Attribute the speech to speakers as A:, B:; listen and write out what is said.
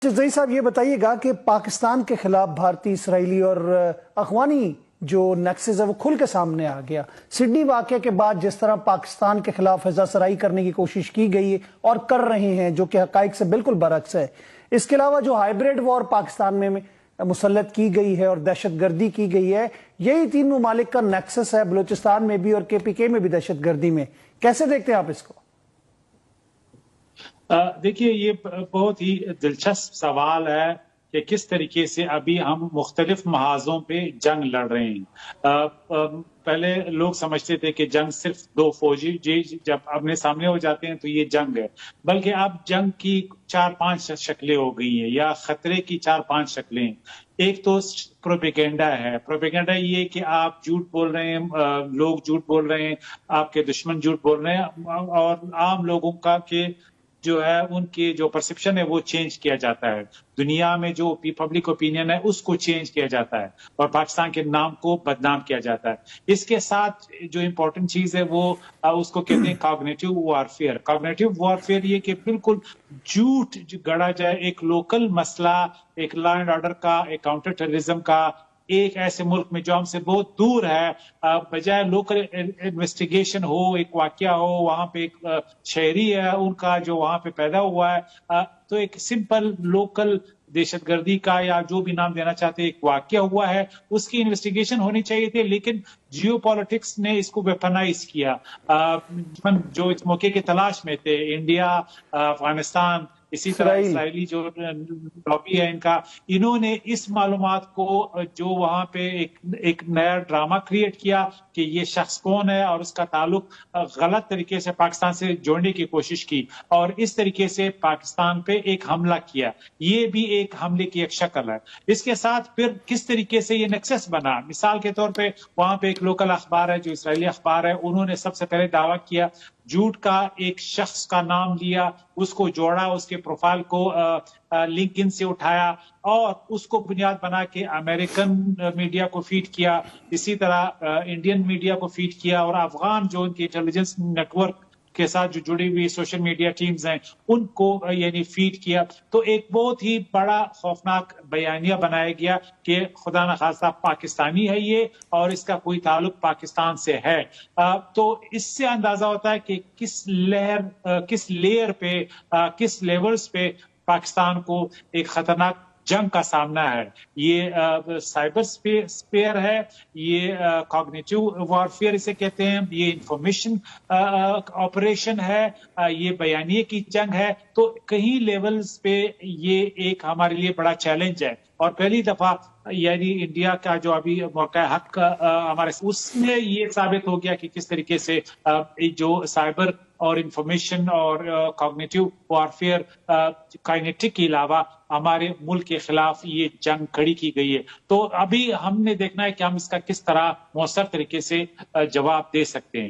A: زئی صاحب یہ بتائیے گا کہ پاکستان کے خلاف بھارتی، اسرائیلی اور افغانی جو نیکسز ہے وہ کھل کے سامنے آ گیا۔ سڈنی واقعے کے بعد جس طرح پاکستان کے خلاف ہزہ سرائی کرنے کی کوشش کی گئی ہے اور کر رہے ہیں، جو کہ حقائق سے بالکل برعکس ہے۔ اس کے علاوہ جو ہائیبریڈ وار پاکستان میں مسلط کی گئی ہے اور دہشت گردی کی گئی ہے، یہی تین ممالک کا نیکسس ہے، بلوچستان میں بھی اور KPK میں بھی دہشت گردی میں۔ کیسے دیکھتے ہیں آپ اس کو؟
B: دیکھیے، یہ بہت ہی دلچسپ سوال ہے کہ کس طریقے سے ابھی ہم مختلف محاذوں پہ جنگ لڑ رہے ہیں۔ پہلے لوگ سمجھتے تھے کہ جنگ صرف دو فوجی جب اپنے سامنے ہو جاتے ہیں تو یہ جنگ ہے، بلکہ اب جنگ کی 4-5 شکلیں ہو گئی ہیں یا خطرے کی 4-5 شکلیں۔ ایک تو پروپیگنڈا ہے۔ پروپیگنڈا یہ کہ آپ جھوٹ بول رہے ہیں، لوگ جھوٹ بول رہے ہیں، آپ کے دشمن جھوٹ بول رہے ہیں، اور عام لوگوں کا کہ جو ہے ان کی جو پرسپشن ہے وہ چینج کیا جاتا ہے، دنیا میں جو پبلک اوپینین ہے اس کو چینج کیا جاتا ہے اور پاکستان کے نام کو بدنام کیا جاتا ہے۔ اس کے ساتھ جو امپورٹنٹ چیز ہے وہ اس کو کہتے ہیں کاگنیٹو وارفیئر۔ کاگنیٹو وارفیئر یہ کہ بالکل جھوٹ گڑا جائے ایک لوکل مسئلہ، ایک لا اینڈ آرڈر کا، ایک کاؤنٹر ٹیررزم کا، ایک ایسے ملک میں جو ہم سے بہت دور ہے، بجائے لوکل انویسٹیگیشن ہو، ایک واقعہ ہو، وہاں پہ ایک شہری ہے ان کا جو وہاں پہ پیدا ہوا ہے، تو ایک سمپل لوکل دہشت گردی کا یا جو بھی نام دینا چاہتے ایک واقعہ ہوا ہے، اس کی انویسٹیگیشن ہونی چاہیے تھی، لیکن جیو پالیٹکس نے اس کو ویپنائز کیا۔ جو اس موقع کی تلاش میں تھے، انڈیا، افغانستان، اسی طرح اسرائیلی جو لابی ہے ان کا، انہوں نے اس معلومات کو جو وہاں پہ ایک نیا ڈرامہ کریٹ کیا کہ یہ شخص کون ہے اور اس کا تعلق غلط طریقے سے پاکستان سے جوڑنے کی کوشش کی، اور اس طریقے سے پاکستان پہ ایک حملہ کیا۔ یہ بھی ایک حملے کی ایک شکل ہے۔ اس کے ساتھ پھر کس طریقے سے یہ نیکسس بنا، مثال کے طور پہ وہاں پہ ایک لوکل اخبار ہے جو اسرائیلی اخبار ہے، انہوں نے سب سے پہلے دعویٰ کیا، جھوٹ کا ایک شخص کا نام لیا، اس کو جوڑا، اس کے پروفائل کو لنک ان سے اٹھایا اور اس کو بنیاد بنا کے امریکن میڈیا کو فیڈ کیا، اسی طرح انڈین میڈیا کو فیڈ کیا، اور افغان جو ان کی انٹیلیجنس نیٹ ورک کے ساتھ جو جڑی ہوئی سوشل میڈیا ٹیمز ہیں ان کو یعنی فیڈ کیا۔ تو ایک بہت ہی بڑا خوفناک بیانیہ بنایا گیا کہ خدا نخواستہ پاکستانی ہے یہ اور اس کا کوئی تعلق پاکستان سے ہے۔ تو اس سے اندازہ ہوتا ہے کہ کس لیئر پہ، کس لیولز پہ پاکستان کو ایک خطرناک جنگ کا سامنا ہے۔ یہ سائبر سپیئر ہے، یہ کاگنیٹو وارفیئر اسے کہتے ہیں، یہ انفارمیشن آپریشن ہے، یہ بیانیے کی جنگ ہے۔ تو کئی لیولز پہ یہ ایک ہمارے لیے بڑا چیلنج ہے، اور پہلی دفعہ یعنی انڈیا کا جو ابھی موقع حق ہمارے اس میں یہ ثابت ہو گیا کہ کس طریقے سے جو سائبر اور انفارمیشن اور کاگنیٹو وارفیئر کائنیٹک کے علاوہ ہمارے ملک کے خلاف یہ جنگ کھڑی کی گئی ہے۔ تو ابھی ہم نے دیکھنا ہے کہ ہم اس کا کس طرح مؤثر طریقے سے جواب دے سکتے ہیں۔